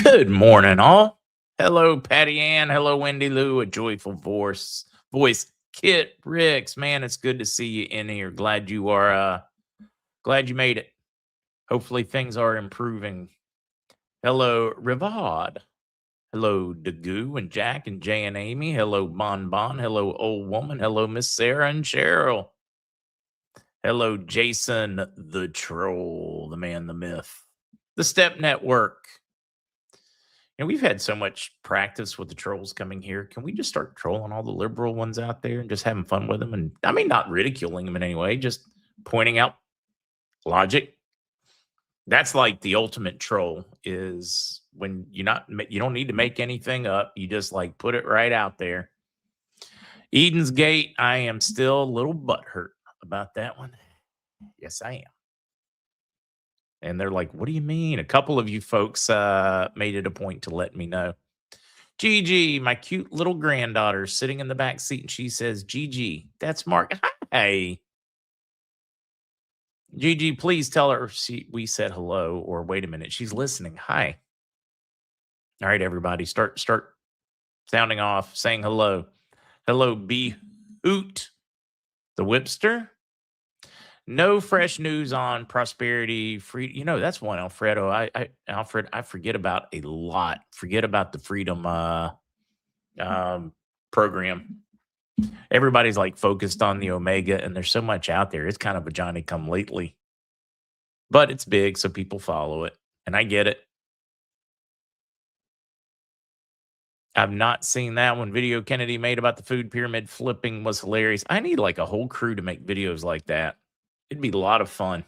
Good morning, all. Hello, Patty Ann. Hello, Wendy Lou. A joyful voice. Kit Ricks. Man, it's good to see you in here. Glad you made it. Hopefully things are improving. Hello, Rivard. Hello, Dagoo and Jack and Jay and Amy. Hello, Bon Bon. Hello, old woman. Hello, Miss Sarah and Cheryl. Hello, Jason the Troll, the man, the myth. The Step Network. And we've had so much practice with the trolls coming here. Can we just start trolling all the liberal ones out there and just having fun with them? And I mean, not ridiculing them in any way, just pointing out logic. That's like the ultimate troll, is when you don't need to make anything up. You just like put it right out there. Eden's Gate, I am still a little butthurt about that one. Yes, I am. And they're like, what do you mean? A couple of you folks made it a point to let me know. Gigi, my cute little granddaughter, sitting in the back seat, and she says, Gigi, that's Mark. Hi. Gigi, please tell her we said hello, or wait a minute, she's listening. Hi. All right, everybody, start sounding off, saying hello. Hello, B Hoot, the Whipster. No fresh news on prosperity free. That's one, Alfredo. Alfred, I forget about a lot. Forget about the freedom program. Everybody's like focused on the Omega, and there's so much out there. It's kind of a Johnny come lately, but it's big, so people follow it, and I get it. I've not seen that one. Video Kennedy made about the food pyramid flipping was hilarious. I need like a whole crew to make videos like that. It'd be a lot of fun.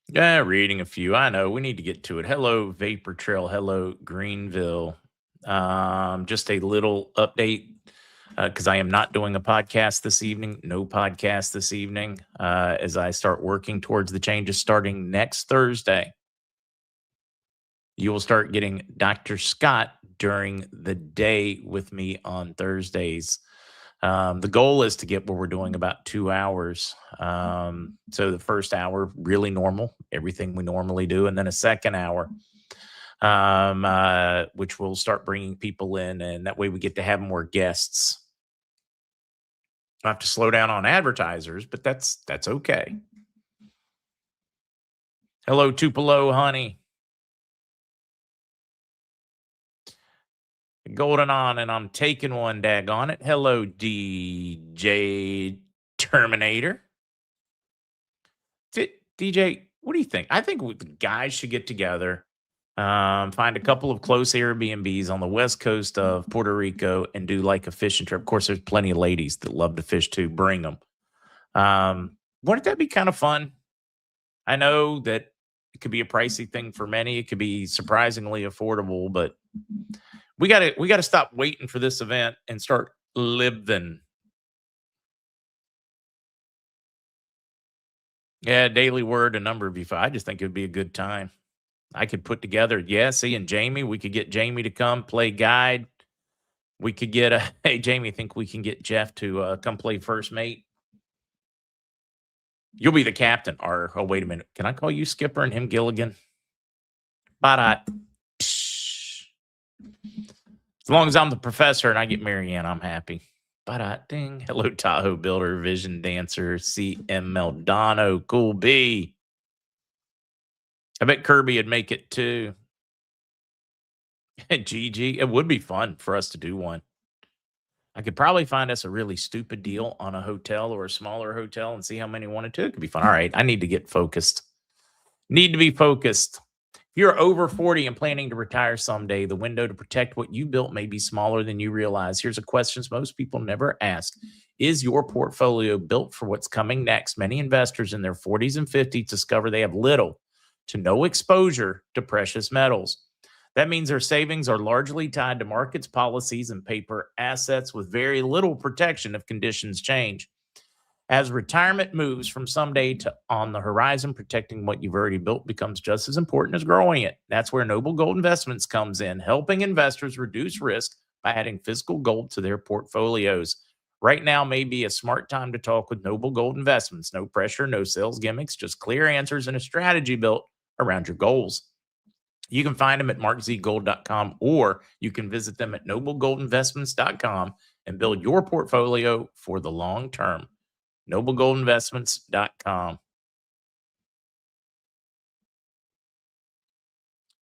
Yeah, reading a few. I know we need to get to it. Hello, Vapor Trail. Hello, Greenville. Just a little update because I am not doing a podcast this evening. No podcast this evening as I start working towards the changes starting next Thursday. You will start getting Dr. Scott during the day with me on Thursdays. The goal is to get where we're doing about 2 hours. So the first hour, really normal, everything we normally do. And then a second hour, which will start bringing people in. And that way we get to have more guests. I have to slow down on advertisers, but that's okay. Hello, Tupelo, honey. Golden on, and I'm taking one, daggone it. Hello, DJ Terminator. DJ, what do you think? I think the guys should get together, find a couple of close Airbnbs on the west coast of Puerto Rico and do like a fishing trip. Of course, there's plenty of ladies that love to fish too. Bring them. Wouldn't that be kind of fun? I know that it could be a pricey thing for many. It could be surprisingly affordable, but we got to stop waiting for this event and start living. Yeah, Daily Word, a number of you. I just think it would be a good time. I could put together, and Jamie. We could get Jamie to come play guide. We could get hey, Jamie, think we can get Jeff to come play first mate? You'll be the captain. Or, oh, wait a minute. Can I call you Skipper and him Gilligan? Bye. As long as I'm the professor and I get Marianne, I'm happy. Ding. Hello, Tahoe Builder, Vision Dancer, CM Meldano, Cool B. I bet Kirby would make it too. GG. It would be fun for us to do one. I could probably find us a really stupid deal on a hotel or a smaller hotel and see how many wanted to. It could be fun. All right. I need to get focused. Need to be focused. If If you're over 40 and planning to retire someday, the window to protect what you built may be smaller than you realize. Here's a question most people never ask. Is your portfolio built for what's coming next? Many investors in their 40s and 50s discover they have little to no exposure to precious metals. That means their savings are largely tied to markets, policies, and paper assets with very little protection if conditions change. As retirement moves from someday to on the horizon, protecting what you've already built becomes just as important as growing it. That's where Noble Gold Investments comes in, helping investors reduce risk by adding physical gold to their portfolios. Right now may be a smart time to talk with Noble Gold Investments. No pressure, no sales gimmicks, just clear answers and a strategy built around your goals. You can find them at markzgold.com, or you can visit them at noblegoldinvestments.com and build your portfolio for the long term. noblegoldinvestments.com.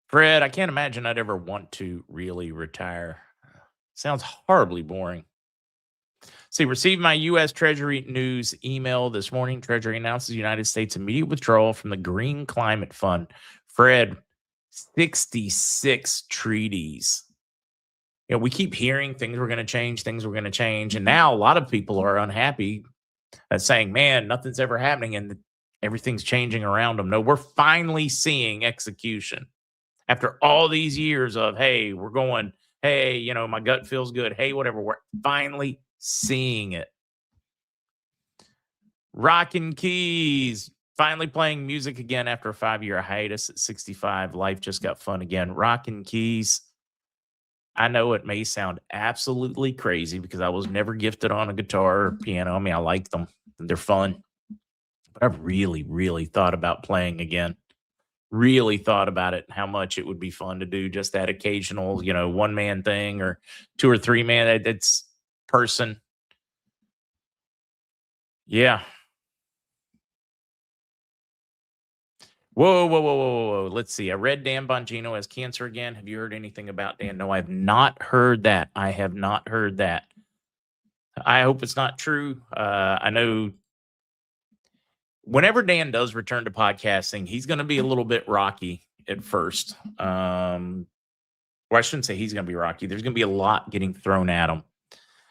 Fred, I can't imagine I'd ever want to really retire. Sounds horribly boring. See, received my U.S. Treasury news email this morning. Treasury announces the United States immediate withdrawal from the Green Climate Fund. Fred, 66 treaties. You know, we keep hearing things were going to change, things were going to change. And now a lot of people are unhappy saying, man, nothing's ever happening and everything's changing around them. No, we're finally seeing execution after all these years of, hey, we're going, hey, you know, my gut feels good. Hey, whatever. We're finally seeing it. Rockin' Keys, finally playing music again after a 5-year hiatus at 65. Life just got fun again. Rockin' Keys. I know it may sound absolutely crazy because I was never gifted on a guitar or piano. I mean, I like them. They're fun. But I've really, really thought about playing again. Really thought about it, how much it would be fun to do just that occasional, you know, one man thing or 2 or 3 man. It's person. Yeah. Whoa, whoa, whoa, whoa, whoa, whoa. Let's see. I read Dan Bongino has cancer again. Have you heard anything about Dan? No, I have not heard that. I have not heard that. I hope it's not true. I know whenever Dan does return to podcasting, he's going to be a little bit rocky at first. Or I shouldn't say he's going to be rocky. There's going to be a lot getting thrown at him.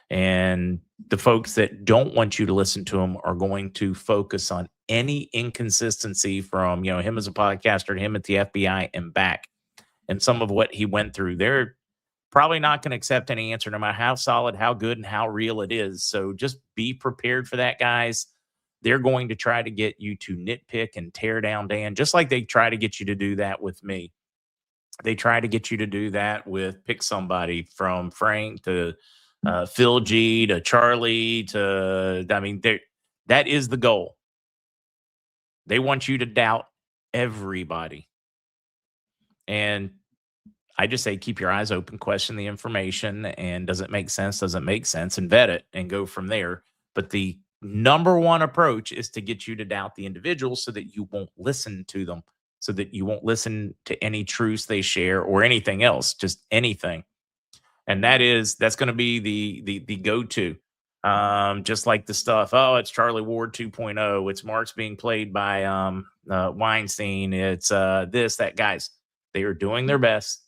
And the folks that don't want you to listen to him are going to focus on any inconsistency from, you know, him as a podcaster to him at the FBI and back. And some of what he went through, they're probably not going to accept any answer, no matter how solid, how good, and how real it is. So just be prepared for that, guys. They're going to try to get you to nitpick and tear down Dan, just like they try to get you to do that with me. They try to get you to do that with pick somebody from Frank to Phil G to Charlie to, I mean, that is the goal. They want you to doubt everybody. And I just say keep your eyes open, question the information, and does it make sense? Does it make sense? And vet it and go from there. But the number one approach is to get you to doubt the individual so that you won't listen to them, so that you won't listen to any truths they share or anything else, just anything. And that's going to be the go-to. Just like the stuff, oh, it's Charlie Ward 2.0. It's Mark's being played by Weinstein. It's this, that. Guys, they are doing their best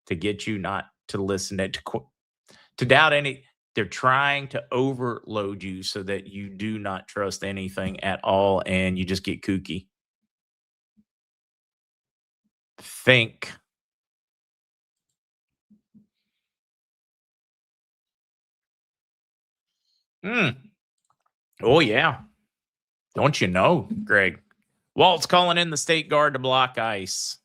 to get you not to listen to doubt any. They're trying to overload you so that you do not trust anything at all and you just get kooky. Think. Oh, yeah. Don't you know, Greg? Walt's calling in the state guard to block ice.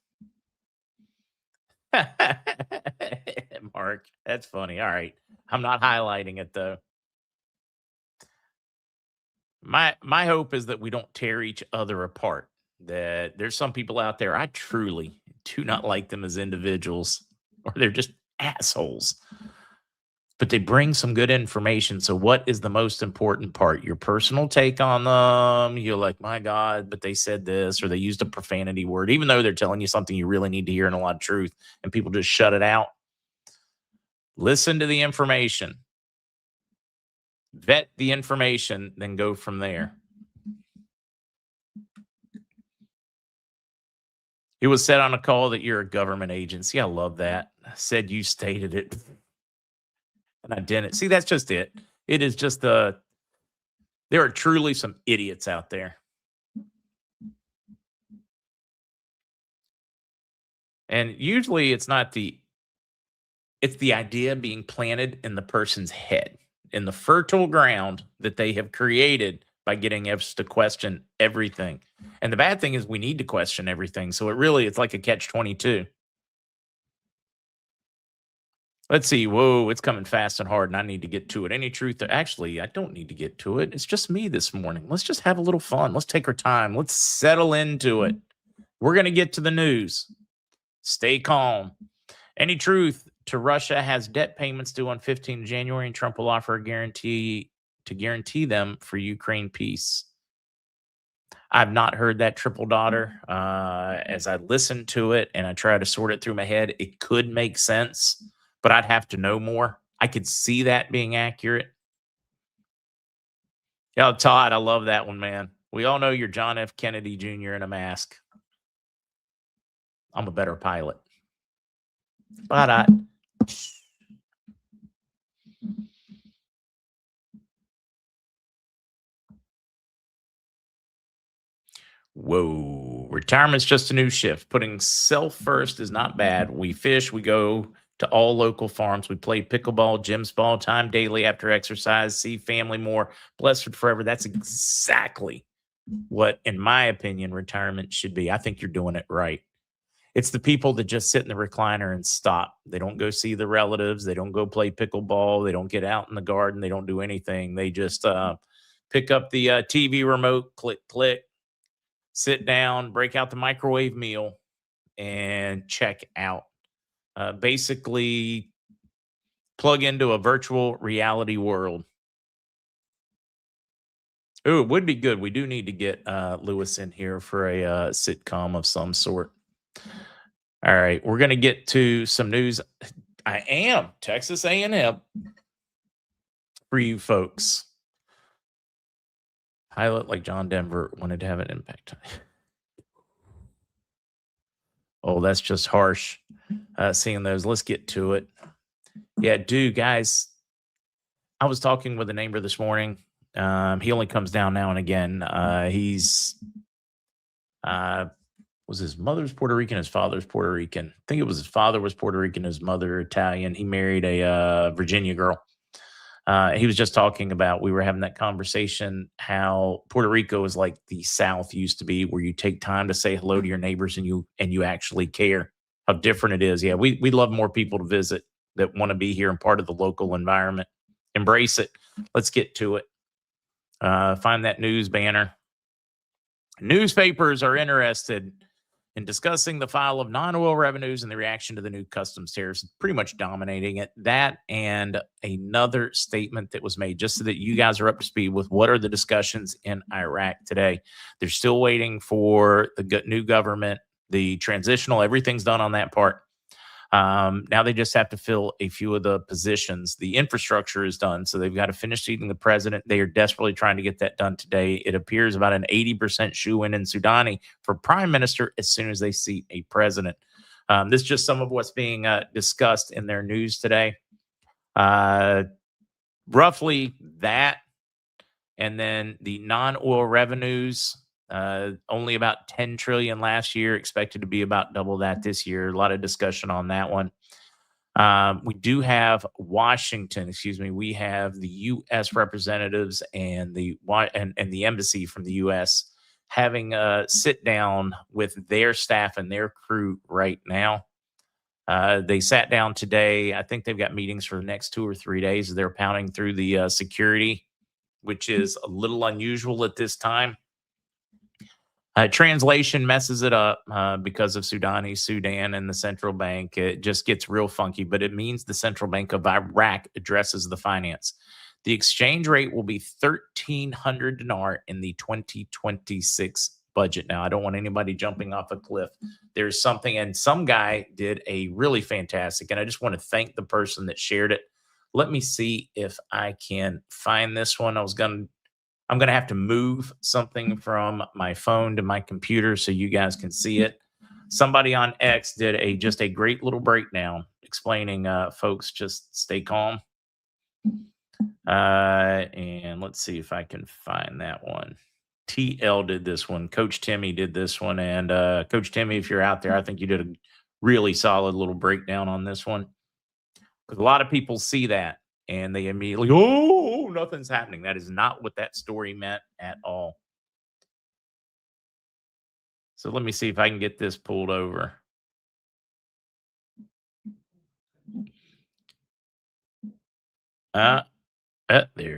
Mark, that's funny. All right. I'm not highlighting it though. My hope is that we don't tear each other apart. That there's some people out there I truly do not like them as individuals, or they're just assholes. But they bring some good information. So what is the most important part? Your personal take on them. You're like, my God, but they said this, or they used a profanity word, even though they're telling you something you really need to hear and a lot of truth, and people just shut it out. Listen to the information. Vet the information, then go from there. It was said on a call that you're a government agency. I love that. I said you stated it, and I didn't. See, that's just it. It is just there are truly some idiots out there. And usually it's the idea being planted in the person's head, in the fertile ground that they have created by getting us to question everything. And the bad thing is we need to question everything. So it's like a catch 22. Let's see. Whoa, it's coming fast and hard, and I need to get to it. Any truth? Actually, I don't need to get to it. It's just me this morning. Let's just have a little fun. Let's take our time. Let's settle into it. We're going to get to the news. Stay calm. Any truth to Russia has debt payments due on 15 January, and Trump will offer a guarantee to guarantee them for Ukraine peace. I've not heard that triple daughter. As I listen to it and I try to sort it through my head, it could make sense, but I'd have to know more. I could see that being accurate. Yeah, Todd, I love that one, man. We all know you're John F. Kennedy Jr. in a mask. I'm a better pilot. But whoa, retirement's just a new shift. Putting self first is not bad. We fish, we go to all local farms. We play pickleball, gym ball, time daily after exercise, see family more, blessed forever. That's exactly what, in my opinion, retirement should be. I think you're doing it right. It's the people that just sit in the recliner and stop. They don't go see the relatives. They don't go play pickleball. They don't get out in the garden. They don't do anything. They just pick up the TV remote, click, click, sit down, break out the microwave meal, and check out. Basically, plug into a virtual reality world. Oh, it would be good. We do need to get Lewis in here for a sitcom of some sort. All right, we're going to get to some news. I am Texas A&M for you folks. Pilot like John Denver wanted to have an impact. Oh, that's just harsh. Seeing those. Let's get to it. Yeah, dude, guys. I was talking with a neighbor this morning. He only comes down now and again. He's was his mother's Puerto Rican, his father's Puerto Rican. I think it was his father was Puerto Rican, his mother Italian. He married a Virginia girl. He was just talking about, we were having that conversation, how Puerto Rico is like the South used to be, where you take time to say hello to your neighbors and you actually care. How different it is. Yeah, we love more people to visit that want to be here and part of the local environment. Embrace it. Let's get to it. Find that news banner. Newspapers are interested in discussing the file of non-oil revenues and the reaction to the new customs tariffs, pretty much dominating it. That and another statement that was made, just so that you guys are up to speed with what are the discussions in Iraq today. They're still waiting for the new government, the transitional, everything's done on that part. Now they just have to fill a few of the positions. The infrastructure is done, so they've got to finish seating the president. They are desperately trying to get that done today. It appears about an 80% shoe-in Sudanese for prime minister as soon as they seat a president. This is just some of what's being discussed in their news today. Roughly that, and then the non-oil revenues. Only about 10 trillion last year, expected to be about double that this year. A lot of discussion on that one. We do have Washington, we have the U.S. representatives and the embassy from the U.S. having a sit down with their staff and their crew right now. They sat down today. I think they've got meetings for the next 2 or 3 days. They're pounding through the security, which is a little unusual at this time. Translation messes it up because of Sudan, and the central bank. It just gets real funky, but it means the Central Bank of Iraq addresses the finance. The exchange rate will be 1,300 dinar in the 2026 budget. Now, I don't want anybody jumping off a cliff. There's something, and some guy did a really fantastic, and I just want to thank the person that shared it. Let me see if I can find this one. I'm going to have to move something from my phone to my computer so you guys can see it. Somebody on X did just a great little breakdown explaining, folks, just stay calm. And let's see if I can find that one. TL did this one. Coach Timmy did this one. And Coach Timmy, if you're out there, I think you did a really solid little breakdown on this one. Because a lot of people see that and they immediately, oh, nothing's happening. That is not what that story meant at all. So let me see if I can get this pulled over. There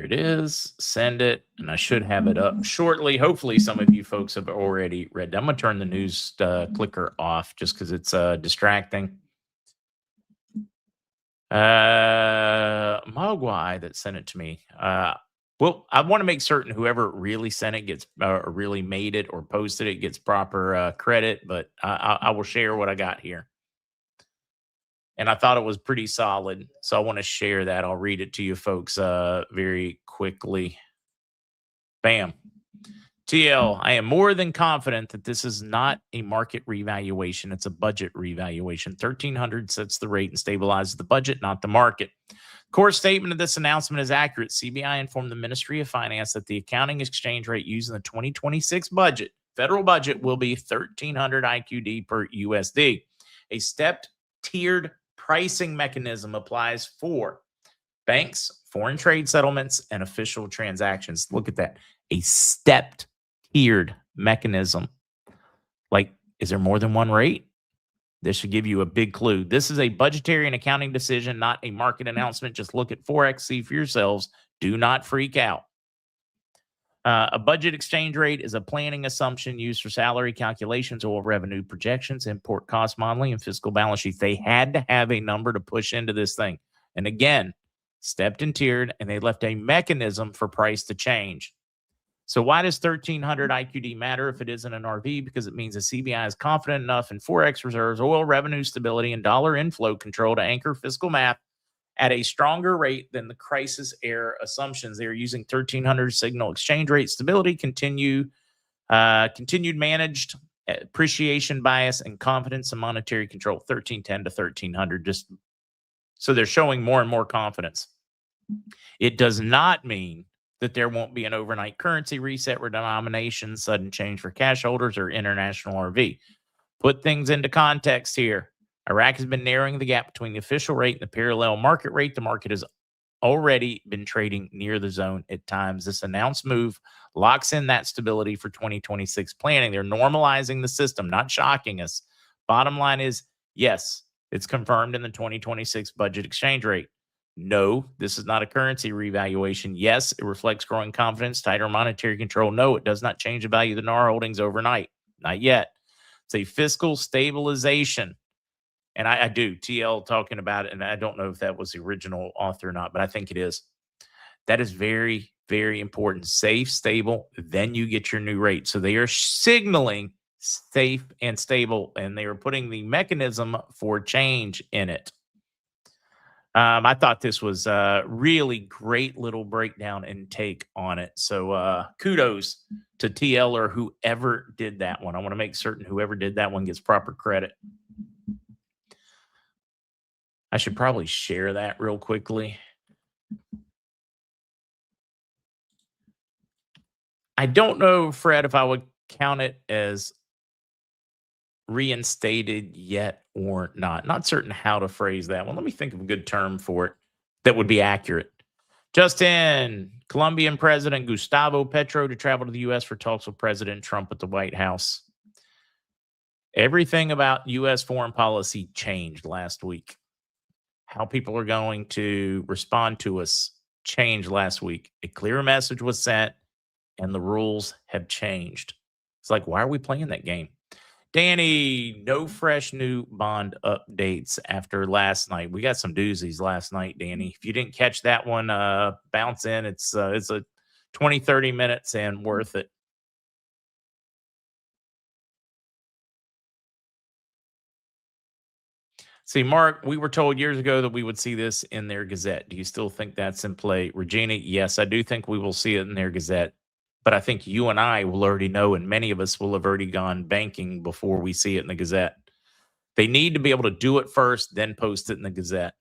it is. Send it. And I should have it up shortly. Hopefully, some of you folks have already read that. I'm going to turn the news clicker off just because it's distracting. Mogwai that sent it to me. Well, I want to make certain whoever really sent it gets or really made it or posted it gets proper credit, but I will share what I got here. And I thought it was pretty solid. So I want to share that. I'll read it to you folks very quickly. Bam. TL, I am more than confident that this is not a market revaluation. It's a budget revaluation. 1300 sets the rate and stabilizes the budget, not the market. Core statement of this announcement is accurate. CBI informed the Ministry of Finance that the accounting exchange rate used in the 2026 budget, federal budget, will be 1300 IQD per USD. A stepped tiered pricing mechanism applies for banks, foreign trade settlements, and official transactions. Look at that. A stepped tiered mechanism. Like, is there more than one rate? This should give you a big clue. This is a budgetary and accounting decision, not a market announcement. Just look at Forex, see for yourselves. Do not freak out. A budget exchange rate is a planning assumption used for salary calculations, oil revenue projections, import cost modeling, and fiscal balance sheets. They had to have a number to push into this thing. And again, stepped and tiered, and they left a mechanism for price to change. So why does 1300 IQD matter if it isn't an RV? Because it means the CBI is confident enough in Forex reserves, oil revenue stability, and dollar inflow control to anchor fiscal math at a stronger rate than the crisis era assumptions. They are using 1300 signal exchange rate stability, continued managed appreciation bias, and confidence in monetary control. 1310 to 1300. Just so they're showing more and more confidence. It does not mean that there won't be an overnight currency reset, redenomination, sudden change for cash holders, or international RV. Put things into context here. Iraq has been narrowing the gap between the official rate and the parallel market rate. The market has already been trading near the zone at times. This announced move locks in that stability for 2026 planning. They're normalizing the system, not shocking us. Bottom line is, yes, it's confirmed in the 2026 budget exchange rate. No, this is not a currency revaluation. Yes, it reflects growing confidence, tighter monetary control. No, it does not change the value of the NAR holdings overnight. Not yet. It's a fiscal stabilization. And I do, TL talking about it, and I don't know if that was the original author or not, but I think it is. That is very, very important. Safe, stable, then you get your new rate. So they are signaling safe and stable, and they are putting the mechanism for change in it. I thought this was a really great little breakdown and take on it. So kudos to TL or whoever did that one. I want to make certain whoever did that one gets proper credit. I should probably share that real quickly. I don't know, Fred, if I would count it as reinstated yet or not. Not certain how to phrase that one. Let me think of a good term for it that would be accurate. Justin, Colombian President Gustavo Petro to travel to the U.S. for talks with President Trump at the White House. Everything about U.S. foreign policy changed last week. How people are going to respond to us changed last week. A clear message was sent, and the rules have changed. It's like, why are we playing that game? Danny, no fresh new bond updates after last night. We got some doozies last night, Danny. If you didn't catch that one, bounce in. It's a 20, 30 minutes and worth it. See, Mark, we were told years ago that we would see this in their Gazette. Do you still think that's in play? Regina, yes, I do think we will see it in their Gazette. But I think you and I will already know, and many of us will have already gone banking before we see it in the Gazette. They need to be able to do it first, then post it in the Gazette.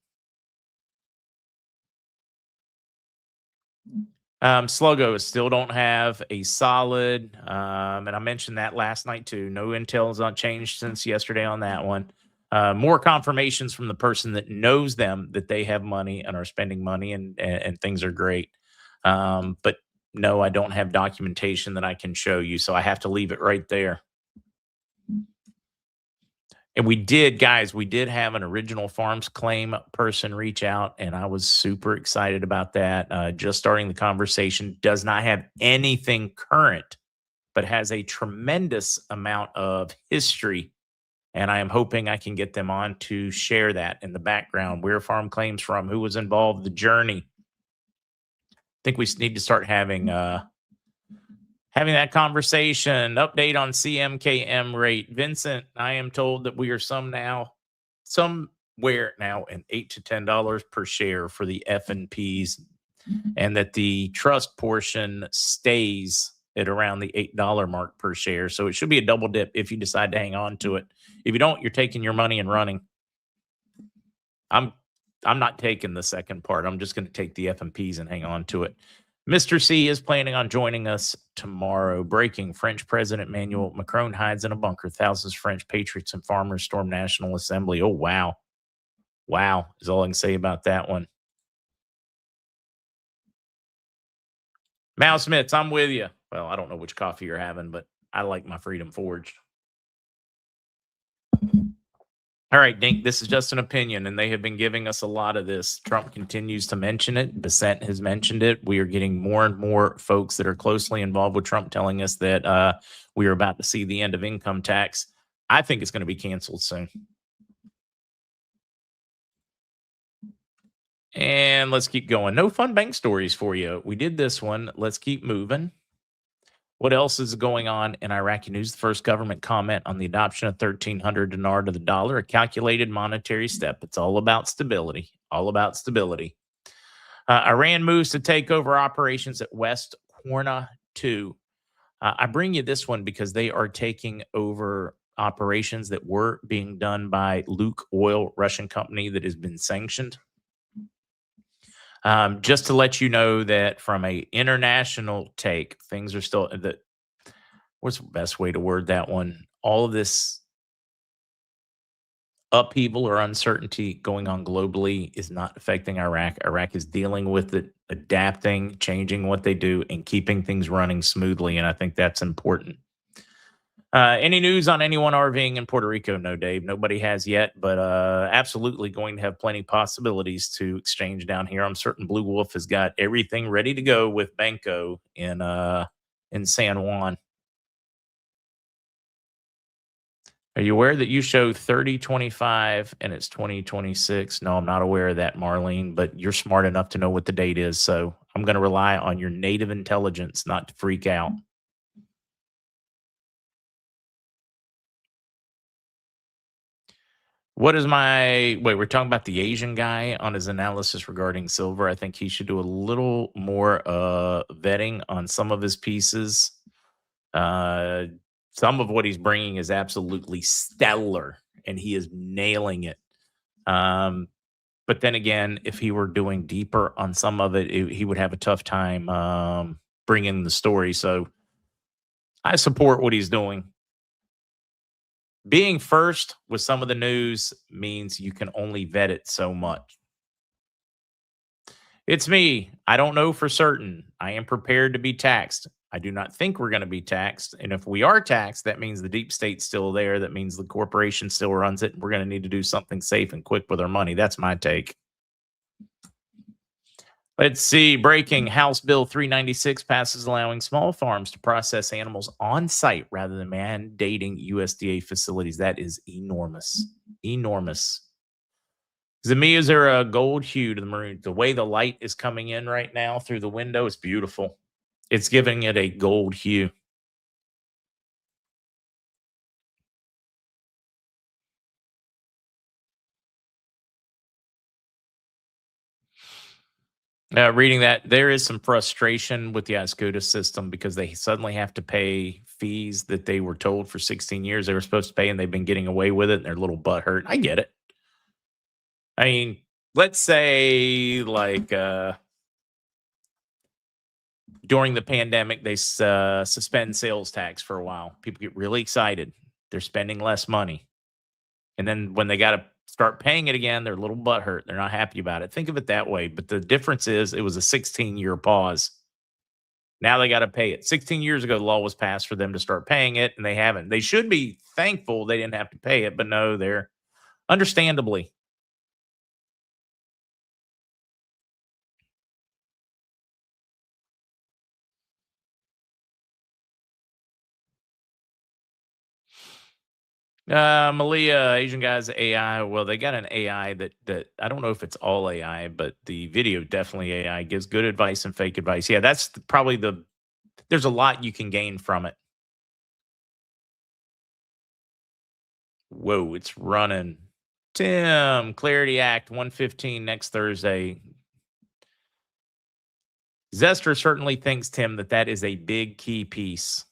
Sluggo still don't have a solid, and I mentioned that last night too. No intel's not changed since yesterday on that one. More confirmations from the person that knows them that they have money and are spending money and things are great. But no, I don't have documentation that I can show you, so I have to leave it right there. And we did, guys, we did have an original farms claim person reach out, and I was super excited about that. Just starting the conversation, does not have anything current, but has a tremendous amount of history. And I am hoping I can get them on to share that in the background, where farm claims from, who was involved, the journey. I think we need to start having that conversation. Update on CMKM rate. Vincent, I am told that we are somewhere now in $8 to $10 per share for the F&Ps, and that the trust portion stays at around the $8 mark per share. So it should be a double dip if you decide to hang on to it. If you don't, you're taking your money and running. I'm not taking the second part. I'm just going to take the F&Ps and hang on to it. Mr. C is planning on joining us tomorrow. Breaking: French President Emmanuel Macron hides in a bunker. Thousands of French patriots and farmers storm National Assembly. Oh, wow. Wow is all I can say about that one. Mouse Mitts, I'm with you. Well, I don't know which coffee you're having, but I like my Freedom Forged. All right, Dink, this is just an opinion, and they have been giving us a lot of this. Trump continues to mention it. Bissett has mentioned it. We are getting more and more folks that are closely involved with Trump telling us that we are about to see the end of income tax. I think it's going to be canceled soon. And let's keep going. No fun bank stories for you. We did this one. Let's keep moving. What else is going on in Iraqi news? The first government comment on the adoption of 1,300 dinar to the dollar, a calculated monetary step. It's all about stability. All about stability. Iran moves to take over operations at West Qurna 2. I bring you this one because they are taking over operations that were being done by Luke Oil, Russian company that has been sanctioned. Just to let you know that from a international take, things are still that. What's the best way to word that one? All of this upheaval or uncertainty going on globally is not affecting Iraq. Iraq is dealing with it, adapting, changing what they do, and keeping things running smoothly. And I think that's important. Any news on anyone RVing in Puerto Rico? No, Dave. Nobody has yet, but absolutely going to have plenty possibilities to exchange down here. I'm certain Blue Wolf has got everything ready to go with Banco in San Juan. Are you aware that you show 3025 and it's 2026? No, I'm not aware of that, Marlene, but you're smart enough to know what the date is. So I'm going to rely on your native intelligence not to freak out. What is my wait? We're talking about the Asian guy on his analysis regarding silver. I think he should do a little more vetting on some of his pieces. Uh, some of what he's bringing is absolutely stellar, and he is nailing it. But then again, if he were doing deeper on some of it, he would have a tough time bringing the story. So I support what he's doing. Being first with some of the news means you can only vet it so much. It's me. I don't know for certain. I am prepared to be taxed. I do not think we're going to be taxed. And if we are taxed, that means the deep state's still there. That means the corporation still runs it. We're going to need to do something safe and quick with our money. That's my take. Let's see. Breaking: House Bill 396 passes allowing small farms to process animals on site rather than mandating USDA facilities. That is enormous. Enormous. Zami, is there a gold hue to the maroon? The way the light is coming in right now through the window is beautiful. It's giving it a gold hue. Reading that, there is some frustration with the Ascoda system because they suddenly have to pay fees that they were told for 16 years they were supposed to pay, and they've been getting away with it, and they're a little butthurt. I get it. I mean, let's say like during the pandemic, they suspend sales tax for a while. People get really excited. They're spending less money. And then when they got to start paying it again, they're a little butthurt. They're not happy about it. Think of it that way. But the difference is it was a 16-year pause. Now they got to pay it. 16 years ago, the law was passed for them to start paying it, and they haven't. They should be thankful they didn't have to pay it, but no, they're understandably. Malia, Asian guys, AI. Well, they got an AI that I don't know if it's all AI, but the video definitely AI gives good advice and fake advice. Yeah, that's probably the. There's a lot you can gain from it. Whoa, it's running. Tim, Clarity Act 115 next Thursday. Zester certainly thinks, Tim, that is a big key piece.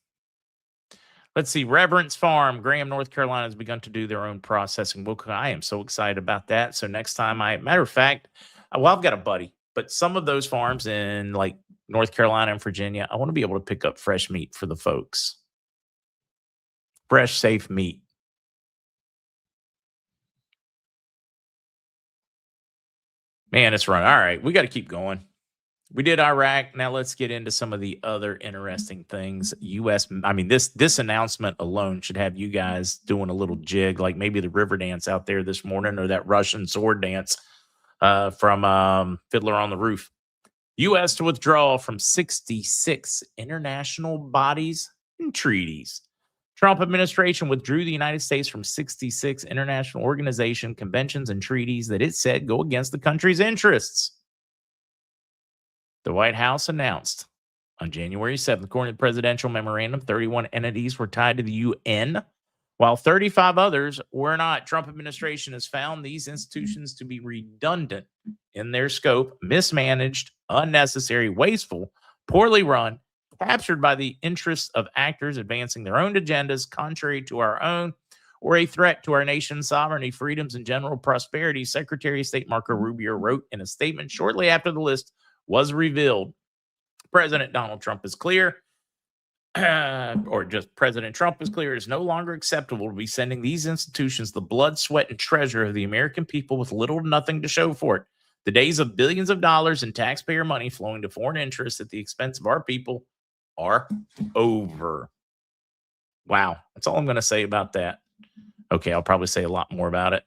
Let's see. Reverence Farm, Graham, North Carolina has begun to do their own processing. Well, I am so excited about that. So next time matter of fact, well, I've got a buddy, but some of those farms in like North Carolina and Virginia, I want to be able to pick up fresh meat for the folks. Fresh, safe meat. Man, it's running. All right, we got to keep going. We did Iraq. Now let's get into some of the other interesting things. I mean, this announcement alone should have you guys doing a little jig, like maybe the river dance out there this morning or that Russian sword dance from Fiddler on the Roof. U.S. to withdraw from 66 international bodies and treaties. Trump administration withdrew the United States from 66 international organization conventions and treaties that it said go against the country's interests. The White House announced on January 7th, according to the presidential memorandum, 31 entities were tied to the UN, while 35 others were not. Trump administration has found these institutions to be redundant in their scope, mismanaged, unnecessary, wasteful, poorly run, captured by the interests of actors advancing their own agendas contrary to our own, or a threat to our nation's sovereignty, freedoms, and general prosperity, Secretary of State Marco Rubio wrote in a statement shortly after the list was revealed. President Donald Trump is clear, or just President Trump is clear, it is no longer acceptable to be sending these institutions the blood, sweat, and treasure of the American people with little to nothing to show for it. The days of billions of dollars in taxpayer money flowing to foreign interests at the expense of our people are over. Wow. That's all I'm going to say about that. Okay, I'll probably say a lot more about it.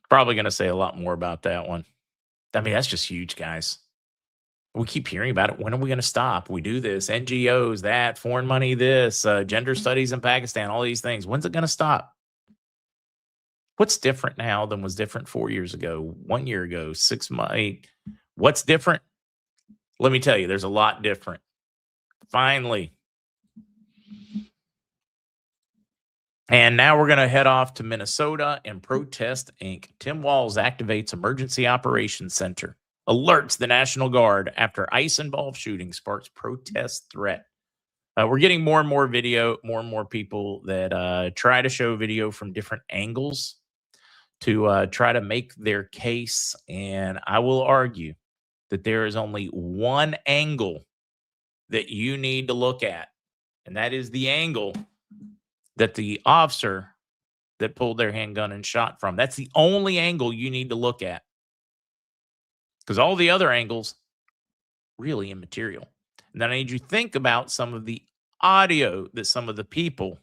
Probably going to say a lot more about that one. I mean, that's just huge, guys. We keep hearing about it. When are we going to stop? We do this, NGOs, that, foreign money, this, gender studies in Pakistan, all these things. When's it going to stop? What's different now than was different 4 years ago, 1 year ago, 6 months? What's different? Let me tell you, there's a lot different. Finally. And now we're going to head off to Minnesota and Protest Inc. Tim Walz activates Emergency Operations Center, alerts the National Guard after ICE-involved shooting sparks protest threat. We're getting more and more video, more and more people that try to show video from different angles to try to make their case. And I will argue that there is only one angle that you need to look at, and that is the angle that the officer that pulled their handgun and shot from. That's the only angle you need to look at, because all the other angles really immaterial. And then I need you to think about some of the audio that some of the people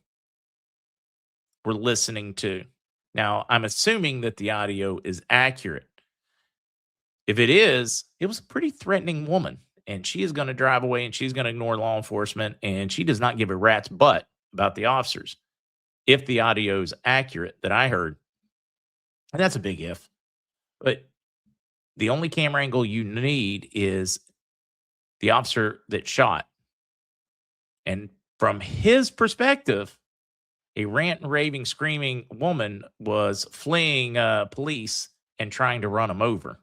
were listening to. Now, I'm assuming that the audio is accurate. If it is, it was a pretty threatening woman, and she is going to drive away and she's going to ignore law enforcement, and she does not give a rat's butt about the officers. If the audio is accurate that I heard, and that's a big if, but the only camera angle you need is the officer that shot. And from his perspective, A rant and raving, screaming woman was fleeing police and trying to run him over.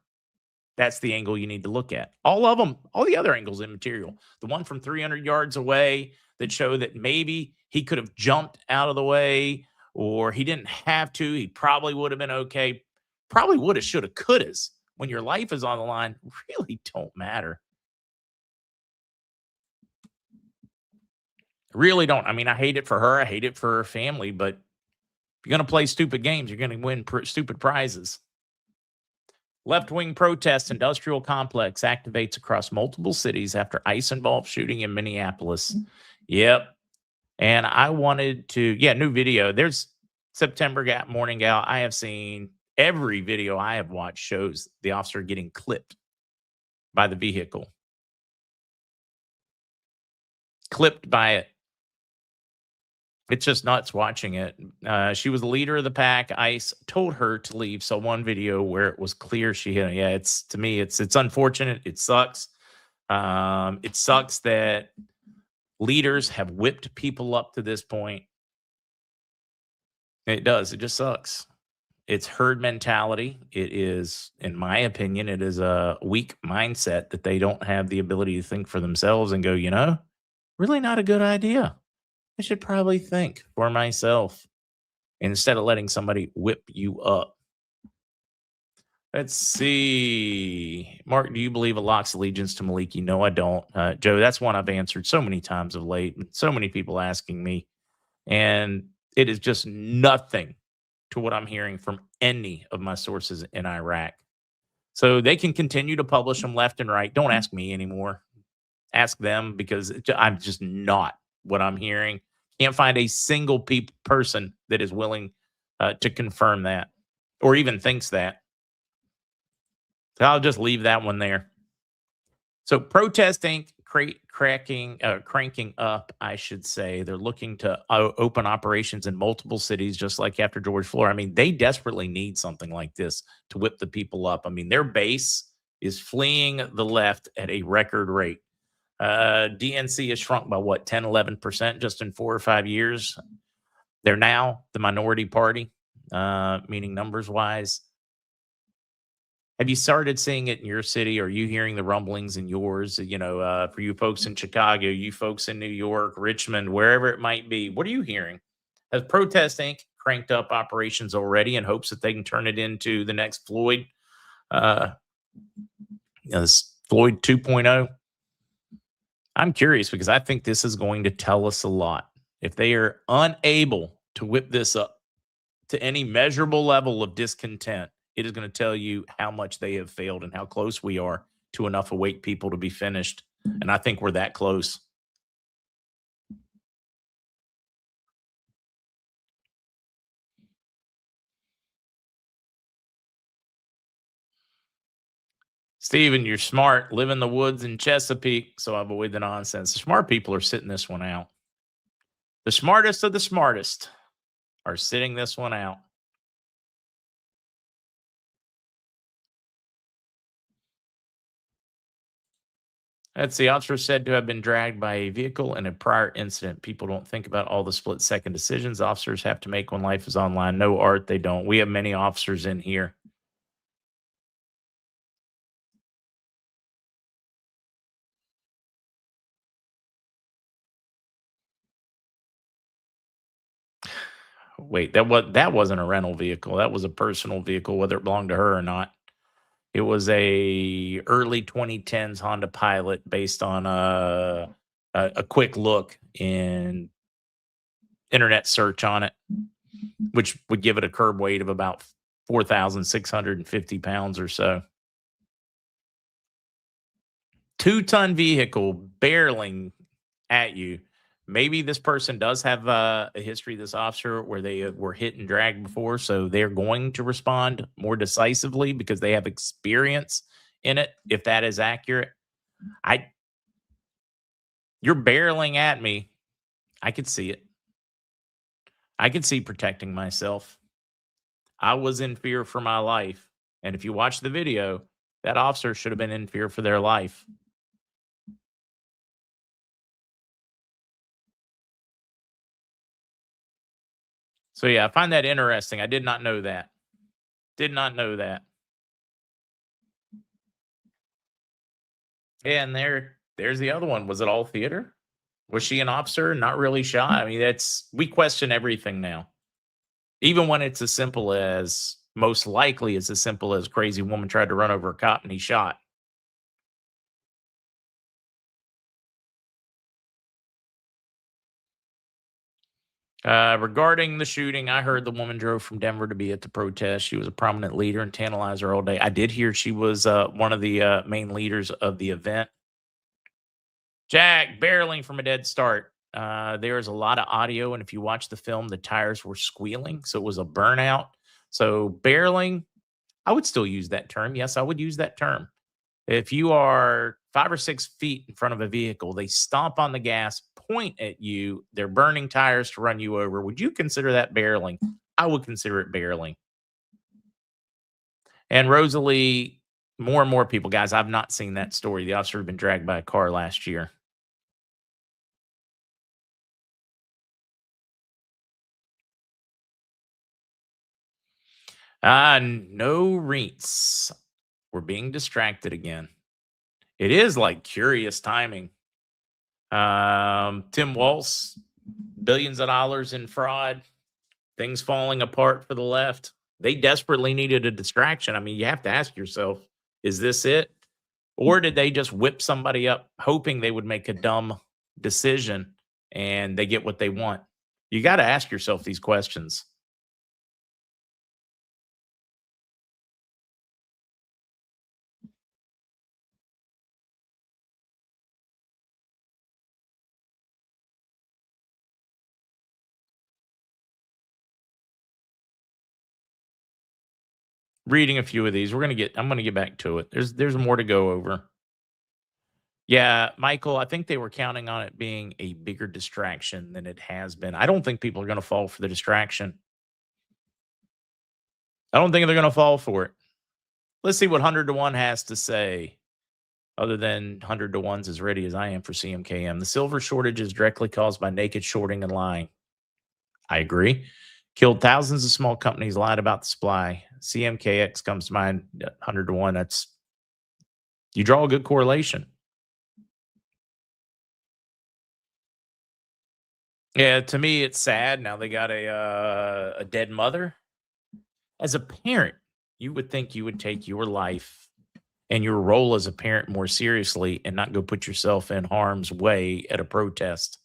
That's the angle you need to look at. All of them, all the other angles immaterial. The one from 300 yards away that show that maybe he could have jumped out of the way or he didn't have to. He probably would have been okay. Probably would have, should have, could have. When your life is on the line, really don't matter. Really don't. I mean, I hate it for her. I hate it for her family, but if you're going to play stupid games, you're going to win stupid prizes. Left-wing protests, industrial complex activates across multiple cities after ICE-involved shooting in Minneapolis. Yep. And I wanted to, new video. There's September morning gal. I have seen every video I have watched shows the officer getting clipped by the vehicle. Clipped by it. It's just nuts watching it. She was the leader of the pack. ICE told her to leave. So one video where it was clear she hit. Yeah, it's, to me, it's unfortunate. It sucks. It sucks that leaders have whipped people up to this point. It does. It just sucks. It's herd mentality. It is, in my opinion, it is a weak mindset that they don't have the ability to think for themselves and go, really not a good idea. I should probably think for myself instead of letting somebody whip you up. Let's see. Mark, do you believe it locks allegiance to Maliki? No, I don't. Joe, that's one I've answered so many times of late. So many people asking me. And it is just nothing to what I'm hearing from any of my sources in Iraq. So they can continue to publish them left and right. Don't ask me anymore. Ask them, because I'm just not what I'm hearing. Can't find a single person that is willing to confirm that or even thinks that. So I'll just leave that one there. So protesting, cranking up, I should say. They're looking to open operations in multiple cities, just like after George Floyd. I mean, they desperately need something like this to whip the people up. I mean, their base is fleeing the left at a record rate. DNC has shrunk by 10, 11% just in 4 or 5 years. They're now the minority party, meaning numbers wise. Have you started seeing it in your city? Are you hearing the rumblings in yours? For you folks in Chicago, you folks in New York, Richmond, wherever it might be, what are you hearing? Has Protest Inc. cranked up operations already in hopes that they can turn it into the next Floyd? This Floyd 2.0? I'm curious because I think this is going to tell us a lot. If they are unable to whip this up to any measurable level of discontent, it is going to tell you how much they have failed and how close we are to enough awake people to be finished. And I think we're that close. Steven, you're smart. Live in the woods in Chesapeake, so avoid the nonsense. The smart people are sitting this one out. The smartest of the smartest are sitting this one out. That's the officer said to have been dragged by a vehicle in a prior incident. People don't think about all the split-second decisions officers have to make when life is online. No, Art, they don't. We have many officers in here. Wait, that wasn't a rental vehicle. That was a personal vehicle, whether it belonged to her or not. It was a early 2010s Honda Pilot based on a quick look in internet search on it, which would give it a curb weight of about 4,650 pounds or so. 2-ton vehicle barreling at you. Maybe this person does have a history, this officer, where they were hit and dragged before, so they're going to respond more decisively because they have experience in it, if that is accurate. You're barreling at me. I could see it. I could see protecting myself. I was in fear for my life. And if you watch the video, that officer should have been in fear for their life. So yeah, I find that interesting. I did not know that. Did not know that. Yeah, and there's the other one. Was it all theater? Was she an officer? Not really shot. I mean, that's we question everything now. Even when it's as simple as most likely it's as simple as crazy woman tried to run over a cop and he shot. Regarding the shooting, I heard the woman drove from Denver to be at the protest. She was a prominent leader and tantalizer all day. I did hear she was one of the main leaders of the event. Jack barreling from a dead start. There's a lot of audio, and if you watch the film, the tires were squealing, so it was a burnout. So barreling, I would still use that term. Yes, I would use that term. If you are 5 or 6 feet in front of a vehicle, they stomp on the gas, point at you, they're burning tires to run you over. Would you consider that barreling? I would consider it barreling. And Rosalie, more and more people, guys, I've not seen that story. The officer had been dragged by a car last year. No REITs. We're being distracted again. It is like curious timing. Tim Walz, billions of dollars in fraud, things falling apart for the left. They desperately needed a distraction. I mean, you have to ask yourself, is this it? Or did they just whip somebody up hoping they would make a dumb decision and they get what they want? You got to ask yourself these questions. Reading a few of these, I'm gonna get back to it. There's more to go over. Yeah, Michael, I think they were counting on it being a bigger distraction than it has been. I don't think people are gonna fall for the distraction. I don't think they're gonna fall for it. Let's see what 100 to 1 has to say, other than 100 to 1's as ready as I am for CMKM. The silver shortage is directly caused by naked shorting and lying. I agree. Killed thousands of small companies, lied about the supply. CMKX comes to mind, 100 to 1. That's you draw a good correlation. Yeah, to me, it's sad. Now they got a dead mother. As a parent, you would think you would take your life and your role as a parent more seriously and not go put yourself in harm's way at a protest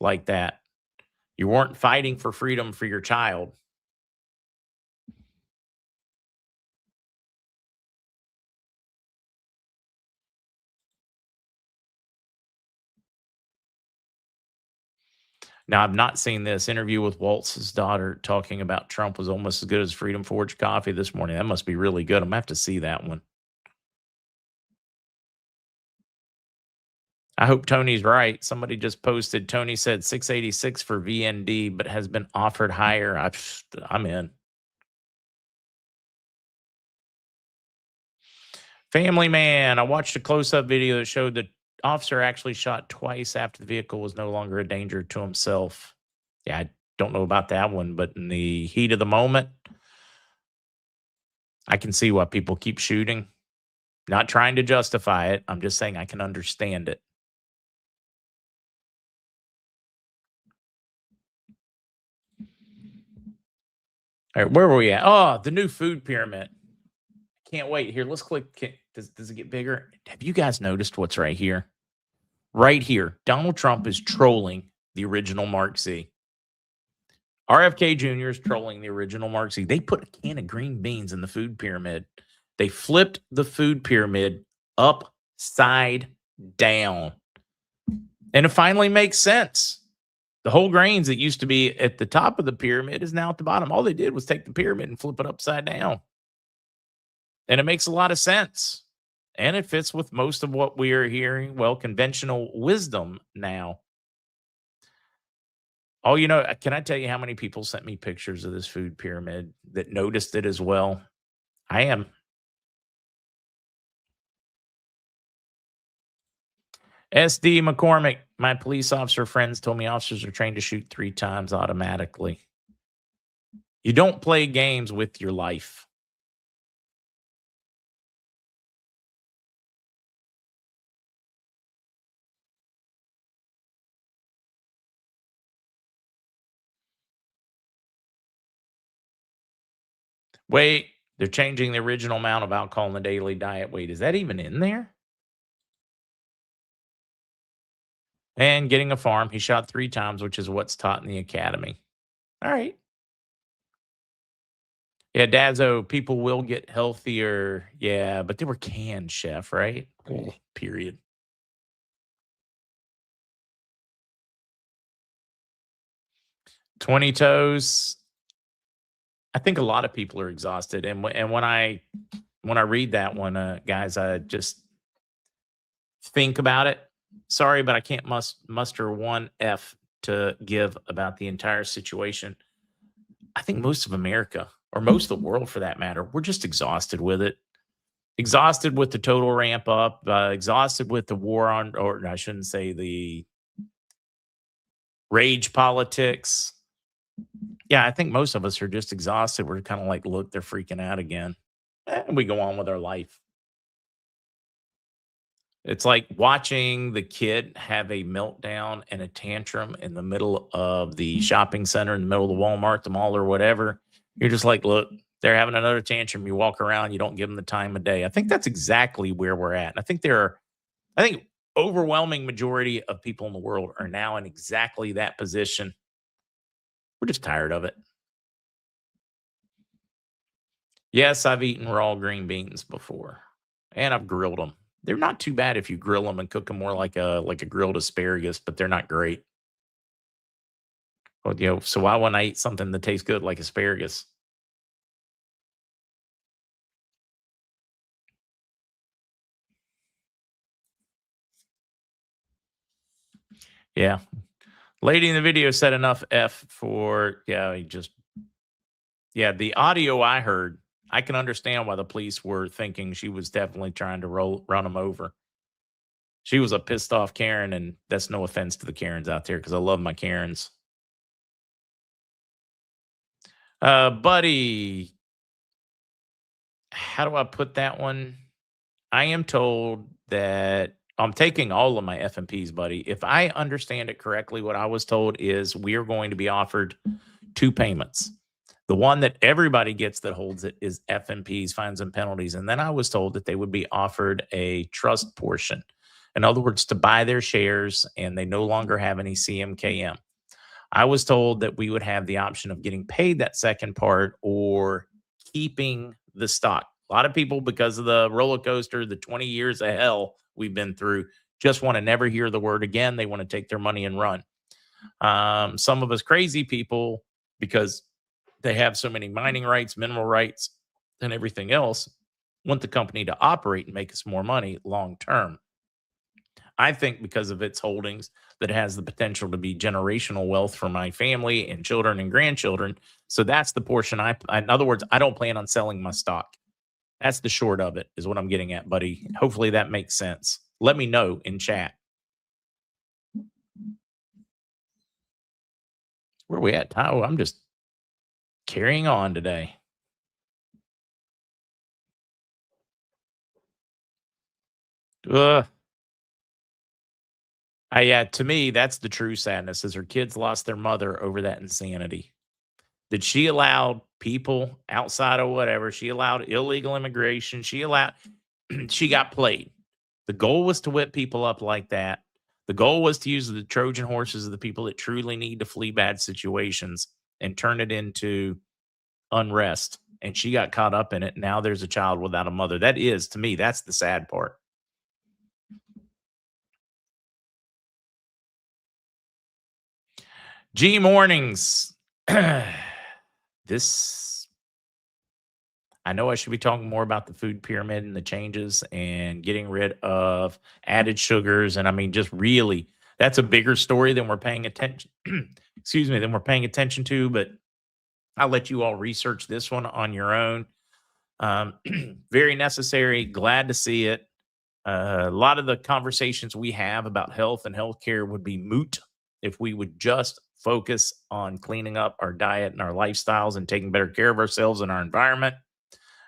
like that. You weren't fighting for freedom for your child. Now, I've not seen this interview with Waltz's daughter talking about Trump was almost as good as Freedom Forge coffee this morning. That must be really good. I'm gonna have to see that one. I hope Tony's right. Somebody just posted. Tony said 686 for VND, but has been offered higher. I'm in. Family Man. I watched a close-up video that showed the officer actually shot twice after the vehicle was no longer a danger to himself. Yeah, I don't know about that one, but in the heat of the moment, I can see why people keep shooting. Not trying to justify it. I'm just saying I can understand it. All right, where were we at? Oh, the new food pyramid. Can't wait. Here, let's click. Does it get bigger? Have you guys noticed what's right here? Right here, Donald Trump is trolling the original MarkZ. RFK Jr. is trolling the original MarkZ. They put a can of green beans in the food pyramid. They flipped the food pyramid upside down. And it finally makes sense. The whole grains that used to be at the top of the pyramid is now at the bottom. All they did was take the pyramid and flip it upside down. And it makes a lot of sense. And it fits with most of what we are hearing. Well, conventional wisdom now. Oh, can I tell you how many people sent me pictures of this food pyramid that noticed it as well? I am. SD McCormick, my police officer friends told me officers are trained to shoot 3 times automatically. You don't play games with your life. Wait, they're changing the original amount of alcohol in the daily diet. Wait, is that even in there? And getting a farm. He shot 3 times, which is what's taught in the academy. All right. Yeah, Dazo, people will get healthier. Yeah, but they were canned, chef, right? Ugh, period. 20 toes. I think a lot of people are exhausted. And when I read that one, guys, I just think about it. Sorry, but I can't muster one F to give about the entire situation. I think most of America, or most of the world for that matter, we're just exhausted with it. Exhausted with the total ramp up, exhausted with the war on, or I shouldn't say the rage politics. Yeah, I think most of us are just exhausted. We're kind of like, look, they're freaking out again. And we go on with our life. It's like watching the kid have a meltdown and a tantrum in the middle of the shopping center, in the middle of the Walmart, the mall, or whatever. You're just like, look, they're having another tantrum. You walk around, you don't give them the time of day. I think that's exactly where we're at. And I think overwhelming majority of people in the world are now in exactly that position. We're just tired of it. Yes, I've eaten raw green beans before, and I've grilled them. They're not too bad if you grill them and cook them more like a grilled asparagus, but they're not great. Well, so why wouldn't I eat something that tastes good like asparagus? Yeah. Lady in the video said enough F for, yeah, he just, yeah, the audio I heard, I can understand why the police were thinking she was definitely trying to run him over. She was a pissed off Karen, and that's no offense to the Karens out there because I love my Karens. Buddy, how do I put that one? I am told that I'm taking all of my FMPs, buddy. If I understand it correctly, what I was told is we are going to be offered 2 payments. The one that everybody gets that holds it is FMPs, fines and penalties. And then I was told that they would be offered a trust portion. In other words, to buy their shares, and they no longer have any CMKM. I was told that we would have the option of getting paid that second part or keeping the stock. A lot of people, because of the roller coaster, the 20 years of hell we've been through, just want to never hear the word again. They want to take their money and run. Some of us crazy people, because they have so many mining rights, mineral rights, and everything else, want the company to operate and make us more money long term. I think because of its holdings, that it has the potential to be generational wealth for my family and children and grandchildren. So that's the portion in other words, I don't plan on selling my stock. That's the short of it, is what I'm getting at, buddy. Hopefully that makes sense. Let me know in chat. Where are we at? Oh, I'm just carrying on today. Ugh. Yeah, to me, that's the true sadness is her kids lost their mother over that insanity. That she allowed people outside of whatever, she allowed illegal immigration, she allowed she got played. The goal was to whip people up like that. The goal was to use the Trojan horses of the people that truly need to flee bad situations and turn it into unrest. And she got caught up in it. Now there's a child without a mother. That is, to me, that's the sad part. G Mornings. This, I know I should be talking more about the food pyramid and the changes and getting rid of added sugars. And I mean, just really, that's a bigger story than we're paying attention. Excuse me, than we're paying attention to. But I'll let you all research this one on your own. Um, very necessary. Glad to see it. A lot of the conversations we have about health and healthcare would be moot if we would just focus on cleaning up our diet and our lifestyles and taking better care of ourselves and our environment.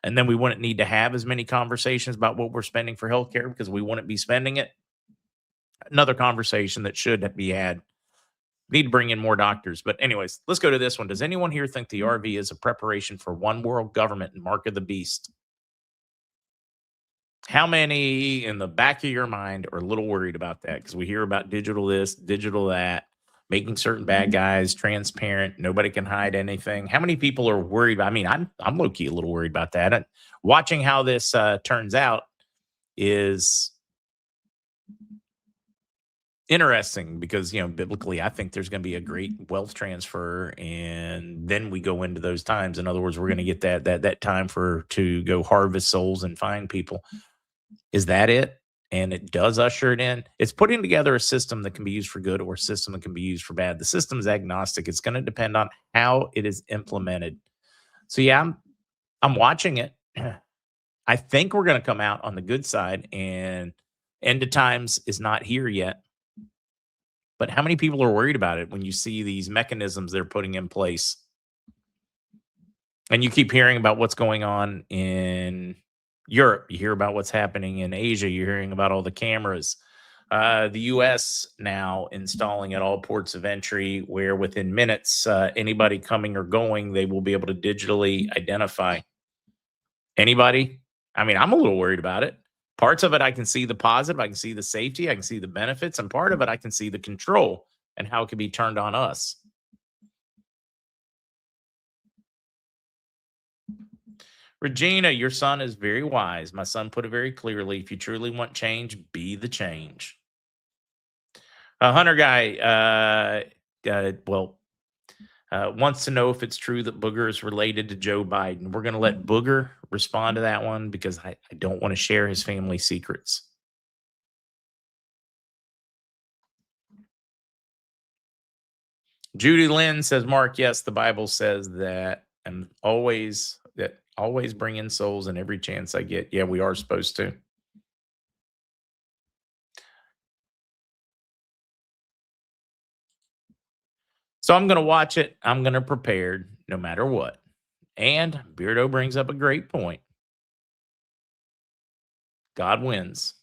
And then we wouldn't need to have as many conversations about what we're spending for healthcare because we wouldn't be spending it. Another conversation that should be had. Need to bring in more doctors. But, anyways, let's go to this one. Does anyone here think the RV is a preparation for one world government and mark of the beast? How many in the back of your mind are a little worried about that? Because we hear about digital this, digital that, making certain bad guys transparent. Nobody can hide anything. How many people are worried? I mean, I'm low key a little worried about that. And watching how this turns out is interesting because biblically, I think there's going to be a great wealth transfer, and then we go into those times. In other words, we're going to get that time to go harvest souls and find people. Is that it? And it does usher it in. It's putting together a system that can be used for good or a system that can be used for bad. The system's agnostic. It's going to depend on how it is implemented. So yeah, I'm watching it. I think we're going to come out on the good side, and end of times is not here yet. But how many people are worried about it when you see these mechanisms they're putting in place? And you keep hearing about what's going on in Europe. You hear about what's happening in Asia. You're hearing about all the cameras. The U.S. now installing at all ports of entry where within minutes, anybody coming or going, they will be able to digitally identify anybody. I mean, I'm a little worried about it. Parts of it, I can see the positive. I can see the safety. I can see the benefits. And part of it, I can see the control and how it can be turned on us. Regina, your son is very wise. My son put it very clearly. If you truly want change, be the change. A Hunter guy, wants to know if it's true that Booger is related to Joe Biden. We're going to let Booger respond to that one because I don't want to share his family secrets. Judy Lynn says, Mark, yes, the Bible says that and always bring in souls in every chance I get. Yeah, we are supposed to. So I'm going to watch it. I'm going to prepare no matter what. And Beardo brings up a great point. God wins.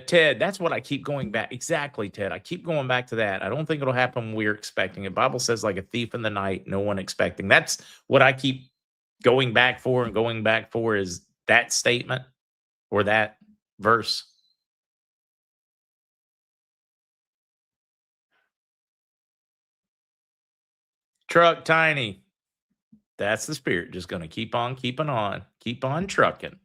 Ted, that's what I keep going back. Exactly, Ted. I keep going back to that. I don't think it'll happen when we're expecting it. Bible says like a thief in the night, no one expecting. That's what I keep going back for is that statement or that verse. Truck Tiny. That's the spirit. Just going to keep on keeping on. Keep on trucking.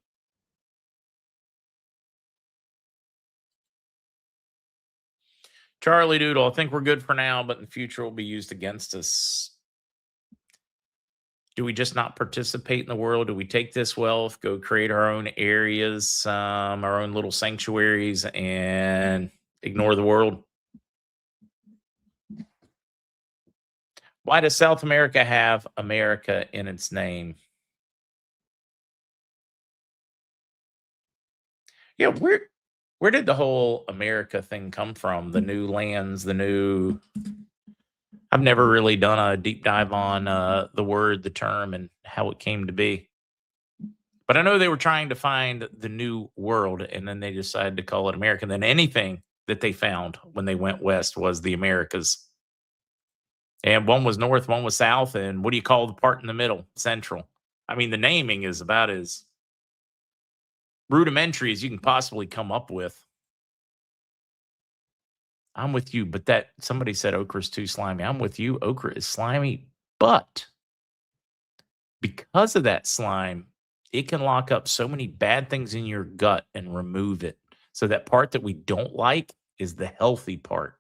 Charlie Doodle, I think we're good for now, but in the future will be used against us. Do we just not participate in the world? Do we take this wealth, go create our own areas, our own little sanctuaries, and ignore the world? Why does South America have America in its name? Yeah, where did the whole America thing come from? The new lands, the new. I've never really done a deep dive on the word, the term, and how it came to be. But I know they were trying to find the new world, and then they decided to call it America. And then anything that they found when they went west was the Americas. And one was north, one was south. And what do you call the part in the middle? Central. I mean, the naming is about as rudimentary as you can possibly come up with. I'm with you, but that somebody said okra is too slimy. I'm with you. Okra is slimy, but because of that slime, it can lock up so many bad things in your gut and remove it. So that part that we don't like is the healthy part.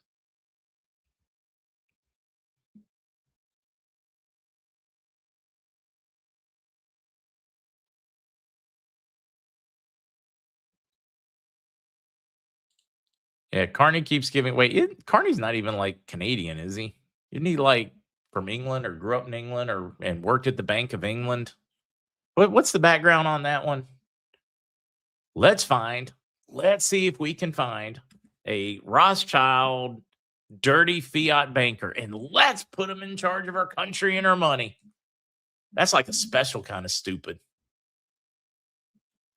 Yeah, Carney keeps giving away. Carney's not even like Canadian, is he? Isn't he like from England or grew up in England and worked at the Bank of England? What's the background on that one? Let's find, let's see if we can find a Rothschild dirty fiat banker and let's put him in charge of our country and our money. That's like a special kind of stupid.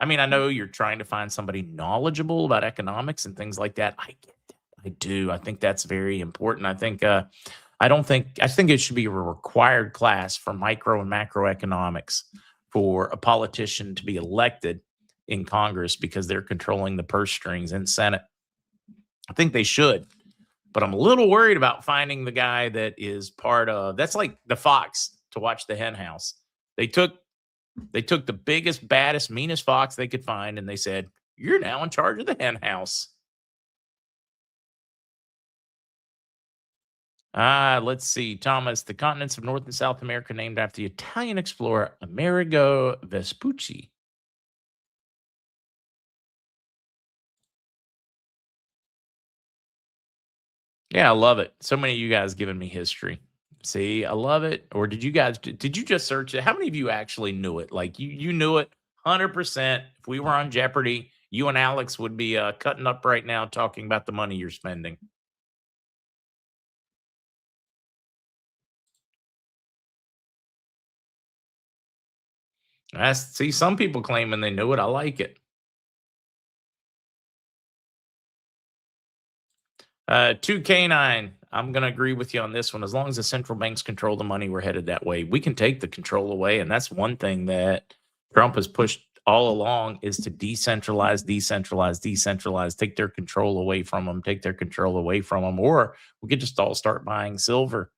I mean, I know you're trying to find somebody knowledgeable about economics and things like that. I get that. I do. I think that's very important. I think it should be a required class for micro and macroeconomics for a politician to be elected in Congress because they're controlling the purse strings in Senate. I think they should, but I'm a little worried about finding the guy that is part of that's like the fox to watch the hen house. They took they took the biggest, baddest, meanest fox they could find and they said, "You're now in charge of the hen house." Let's see. Thomas, the continents of North and South America named after the Italian explorer Amerigo Vespucci. Yeah, I love it. So many of you guys giving me history. See, I love it. Or did you just search it? How many of you actually knew it? Like you knew it 100%. If we were on Jeopardy, you and Alex would be cutting up right now talking about the money you're spending. I see some people claiming they knew it. I like it. 2K9, I'm going to agree with you on this one. As long as the central banks control the money, we're headed that way. We can take the control away. And that's one thing that Trump has pushed all along is to decentralize, decentralize, decentralize, take their control away from them, take their control away from them. Or we could just all start buying silver,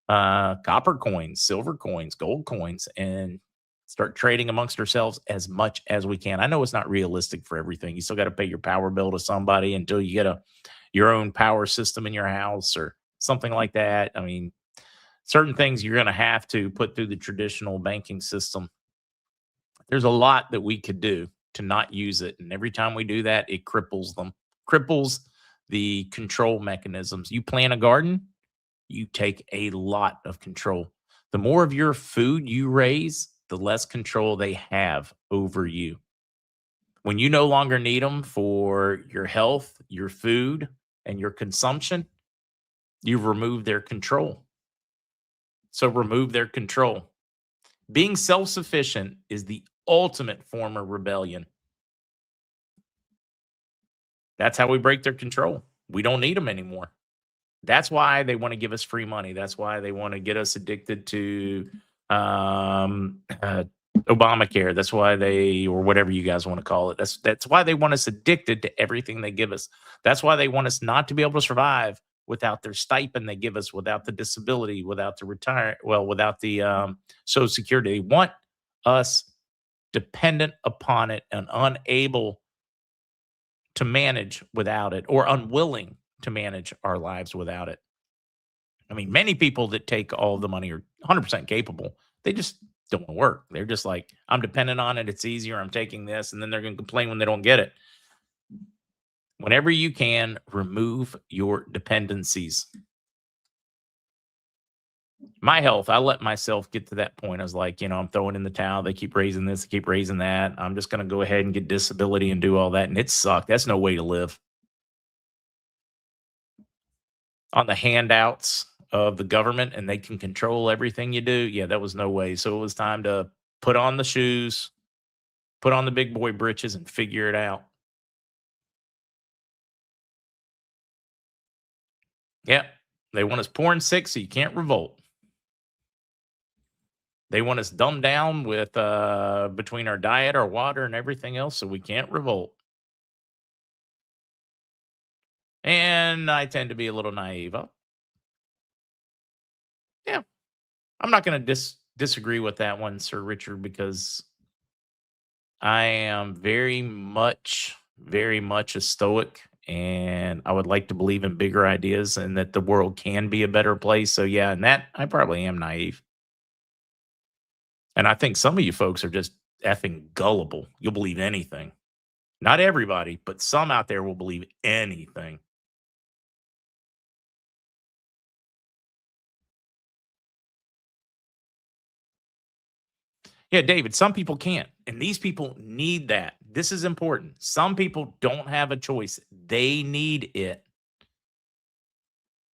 copper coins, silver coins, gold coins, and start trading amongst ourselves as much as we can. I know it's not realistic for everything. You still got to pay your power bill to somebody until you get your own power system in your house or something like that. I mean, certain things you're going to have to put through the traditional banking system. There's a lot that we could do to not use it. And every time we do that, it cripples them, cripples the control mechanisms. You plant a garden, you take a lot of control. The more of your food you raise, the less control they have over you. When you no longer need them for your health, your food, and your consumption, you've removed their control. So remove their control. Being self sufficient is the ultimate form of rebellion. That's how we break their control. We don't need them anymore. That's why they want to give us free money. That's why they want to get us addicted to um, uh, Obamacare. That's why they, or whatever you guys want to call it. That's why they want us addicted to everything they give us. That's why they want us not to be able to survive without their stipend they give us, without the disability, without the retire, well, without the Social Security. They want us dependent upon it and unable to manage without it, or unwilling to manage our lives without it. I mean, many people that take all the money are 100% capable. They just don't want to work. They're just like, I'm dependent on it. It's easier. I'm taking this. And then they're going to complain when they don't get it. Whenever you can, remove your dependencies. My health, I let myself get to that point. I was like, I'm throwing in the towel. They keep raising this, they keep raising that. I'm just going to go ahead and get disability and do all that. And it sucked. That's no way to live. On the handouts of the government and they can control everything you do. Yeah, that was no way. So it was time to put on the shoes, put on the big boy britches and figure it out. Yeah. They want us poor and sick so you can't revolt. They want us dumbed down with between our diet, our water, and everything else so we can't revolt. And I tend to be a little naive. Oh, yeah. I'm not going to disagree with that one, Sir Richard, because I am very much a stoic, and I would like to believe in bigger ideas and that the world can be a better place. So, yeah, and that I probably am naive. And I think some of you folks are just effing gullible. You'll believe anything. Not everybody, but some out there will believe anything. Yeah, David, some people can't, and these people need that. This is important. Some people don't have a choice. They need it.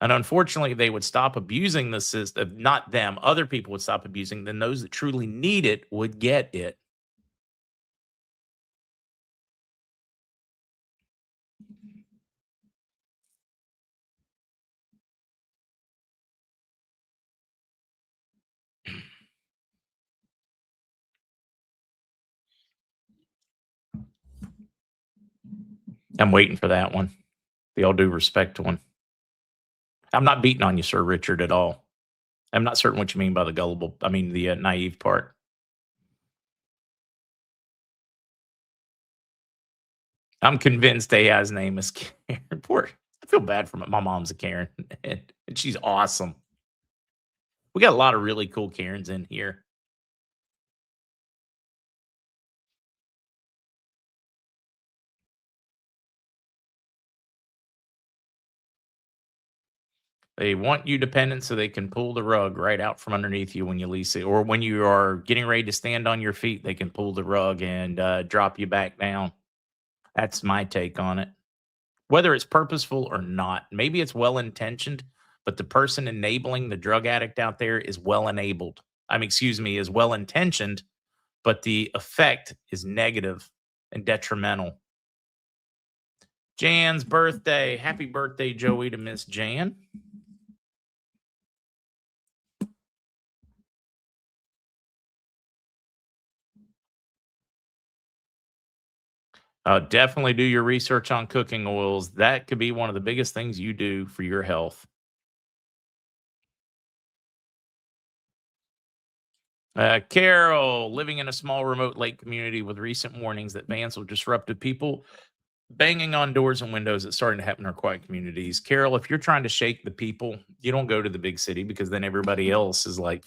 And unfortunately, they would stop abusing the system, not them, other people would stop abusing, then those that truly need it would get it. I'm waiting for that one. The all due respect one. I'm not beating on you, Sir Richard, at all. I'm not certain what you mean by the gullible, I mean, the naive part. I'm convinced AI's name is Karen. Poor, I feel bad for my mom's a Karen, and she's awesome. We got a lot of really cool Karens in here. They want you dependent so they can pull the rug right out from underneath you when you least it, or when you are getting ready to stand on your feet, they can pull the rug and drop you back down. That's my take on it. Whether it's purposeful or not, maybe it's well intentioned, but the person enabling the drug addict out there is well enabled. I mean, excuse me, is well intentioned, but the effect is negative and detrimental. Jan's birthday. Happy birthday, Joey, to Miss Jan. Definitely do your research on cooking oils. That could be one of the biggest things you do for your health. Carol, living in a small remote lake community with recent warnings that vans will disrupt people banging on doors and windows. It's starting to happen in our quiet communities. Carol, if you're trying to shake the people, you don't go to the big city because then everybody else is like,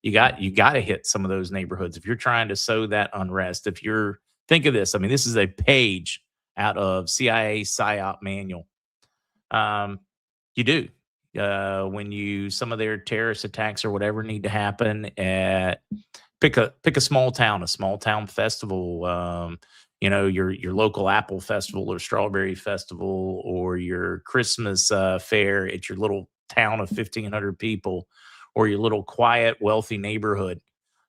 you got to hit some of those neighborhoods. If you're trying to sow that unrest, if you're think of this, I mean, this is a page out of CIA PSYOP manual. Um, you do. When you some of their terrorist attacks or whatever need to happen at pick a small town festival. Your local apple festival or strawberry festival or your Christmas fair at your little town of 1,500 people or your little quiet wealthy neighborhood.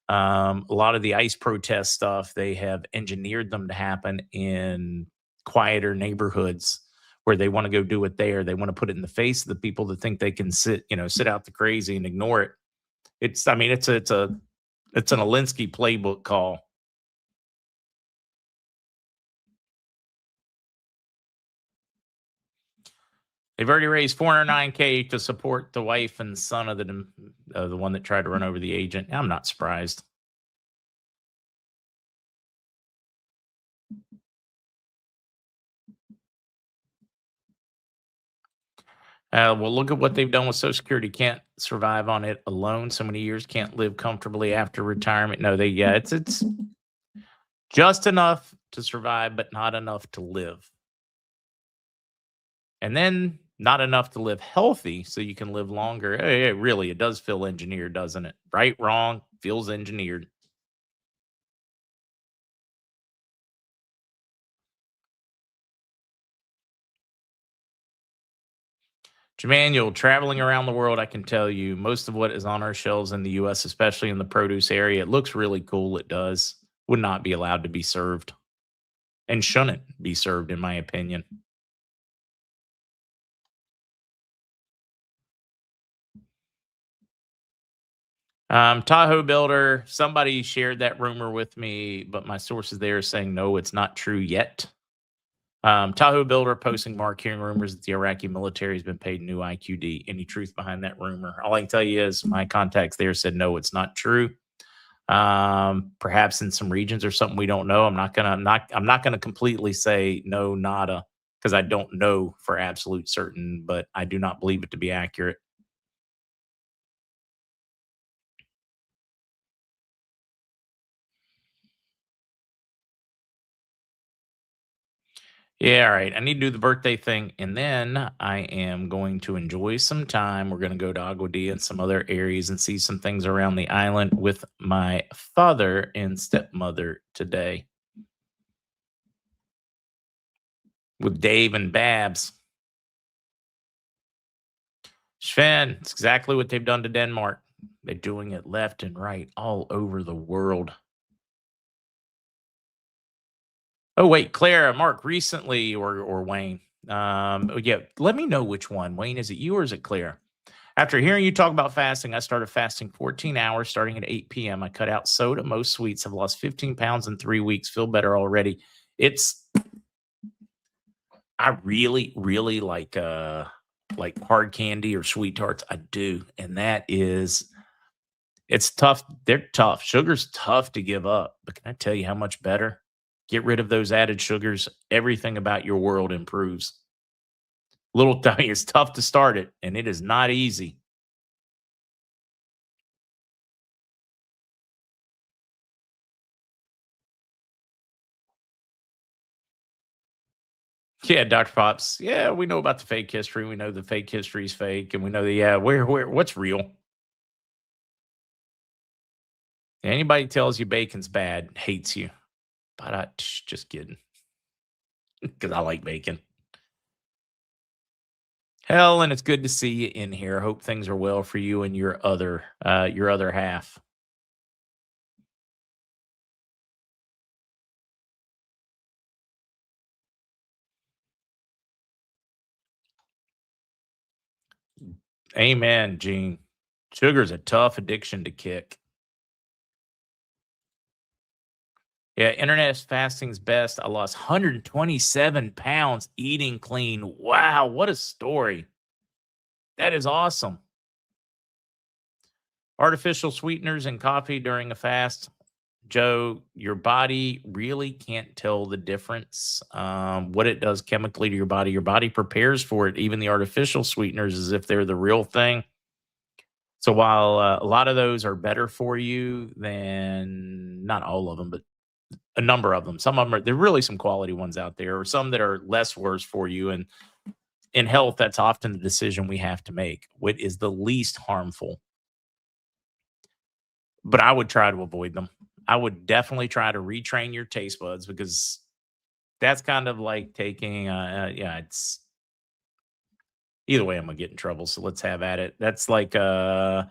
A lot of the ICE protest stuff, they have engineered them to happen in quieter neighborhoods where they want to go do it there. They want to put it in the face of the people that think they can sit out the crazy and ignore it. It's, I mean, it's an Alinsky playbook call. They've already raised 409K to support the wife and son of the one that tried to run over the agent. I'm not surprised. Well, look at what they've done with Social Security. Can't survive on it alone. So many years, can't live comfortably after retirement. No, it's just enough to survive, but not enough to live. And then not enough to live healthy so you can live longer. Really, it does feel engineered, doesn't it? Right, wrong, feels engineered. Jemanuel, traveling around the world, I can tell you most of what is on our shelves in the US, especially in the produce area, it looks really cool. It does. Would not be allowed to be served and shouldn't be served, in my opinion. Tahoe Builder, somebody shared that rumor with me, but my sources there are saying no, it's not true yet. Tahoe Builder posting Mark hearing rumors that the Iraqi military has been paid new IQD. Any truth behind that rumor? All I can tell you is my contacts there said no, it's not true. Perhaps in some regions or something we don't know. I'm not gonna completely say no, nada, because I don't know for absolute certain, but I do not believe it to be accurate. Yeah, all right. I need to do the birthday thing, and then I am going to enjoy some time. We're going to go to Aguadilla and some other areas and see some things around the island with my father and stepmother today with Dave and Babs. Sven, it's exactly what they've done to Denmark. They're doing it left and right all over the world. Oh wait, Clara, Mark, recently or Wayne. Oh, yeah, let me know which one. Wayne, is it you or is it Clara? After hearing you talk about fasting, I started fasting 14 hours starting at 8 p.m. I cut out soda, most sweets. Have lost 15 pounds in 3 weeks. Feel better already. It's I really, really like hard candy or sweet tarts. I do. And that is it's tough. They're tough. Sugar's tough to give up. But can I tell you how much better? Get rid of those added sugars. Everything about your world improves. Little it's tough to start it, and it is not easy. Yeah, Dr. Pops. Yeah, we know about the fake history. We know the fake history is fake, and we know that what's real. Anybody tells you bacon's bad hates you. But just kidding, because I like bacon. Hell, and it's good to see you in here. Hope things are well for you and your other half. Amen, Gene. Sugar's a tough addiction to kick. Yeah, internet fasting's best. I lost 127 pounds eating clean. Wow, what a story. That is awesome. Artificial sweeteners in coffee during a fast. Joe, your body really can't tell the difference. What it does chemically to your body. Your body prepares for it, even the artificial sweeteners, as if they're the real thing. So while a lot of those are better for you than not all of them, but a number of them. Some of them are there are really some quality ones out there, or some that are less worse for you. And in health, that's often the decision we have to make. What is the least harmful? But I would try to avoid them. I would definitely try to retrain your taste buds because that's kind of like taking, yeah, it's either way. I'm gonna get in trouble, so let's have at it. That's like, the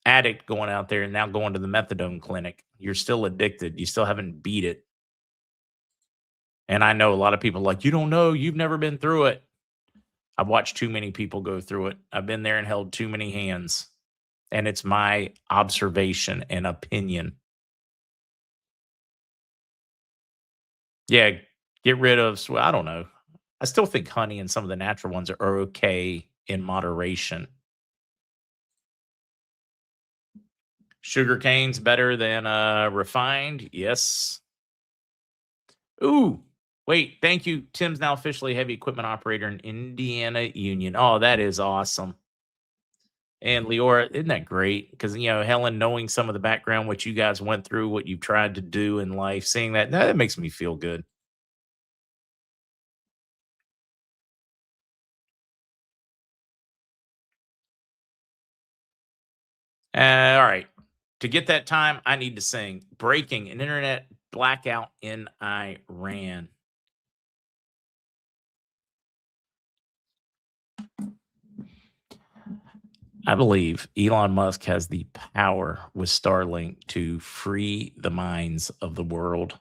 addict going out there and now going to the methadone clinic. You're still addicted. You still haven't beat it. And I know a lot of people like, you don't know, you've never been through it. I've watched too many people go through it. I've been there and held too many hands. And it's my observation and opinion. Yeah, get rid of, I don't know. I still think honey and some of the natural ones are okay in moderation. Sugar cane's better than refined. Yes. Ooh, wait. Thank you. Tim's now officially heavy equipment operator in Indiana Union. Oh, that is awesome. And Leora, isn't that great? Because Helen, knowing some of the background, what you guys went through, what you've tried to do in life, seeing that makes me feel good. All right. To get that time, I need to sing Breaking an Internet Blackout in Iran. I believe Elon Musk has the power with Starlink to free the minds of the world.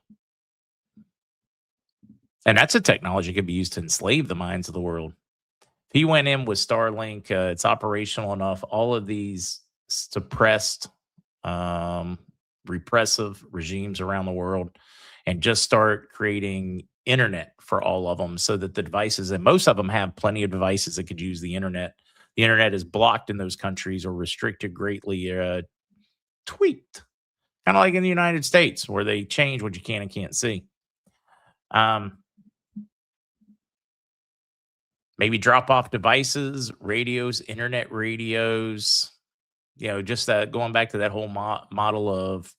And that's a technology that could be used to enslave the minds of the world. If he went in with Starlink, it's operational enough. All of these suppressed, um, repressive regimes around the world, and just start creating internet for all of them, so that the devices, and most of them have plenty of devices that could use the internet. The internet is blocked in those countries or restricted greatly, tweaked, kind of like in the United States, where they change what you can and can't see. Um, Maybe drop off devices, radios, internet radios, just going back to that whole model of,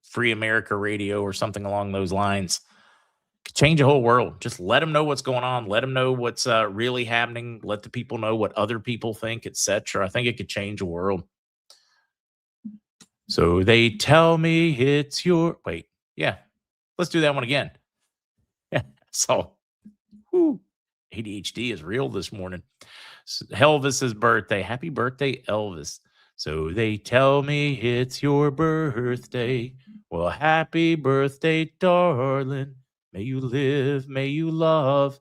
free America radio or something along those lines. Could change the whole world. Just let them know what's going on. Let them know what's really happening. Let the people know what other people think, etc. I think it could change the world. So they tell me it's your wait. Yeah, let's do that one again. Yeah. So whew, ADHD is real this morning. Elvis's birthday. Happy birthday, Elvis. So they tell me it's your birthday. Well, happy birthday, darling. May you live, may you love,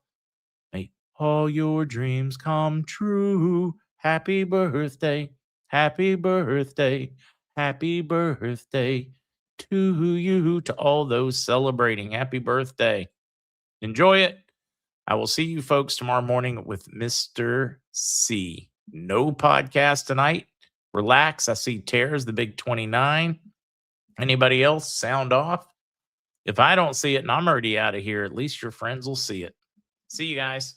may all your dreams come true. Happy birthday, happy birthday, happy birthday to you, to all those celebrating. Happy birthday. Enjoy it. I will see you folks tomorrow morning with Mr. C. No podcast tonight. Relax. I see Tears, the big 29. Anybody else? Sound off. If I don't see it and I'm already out of here, at least your friends will see it. See you guys.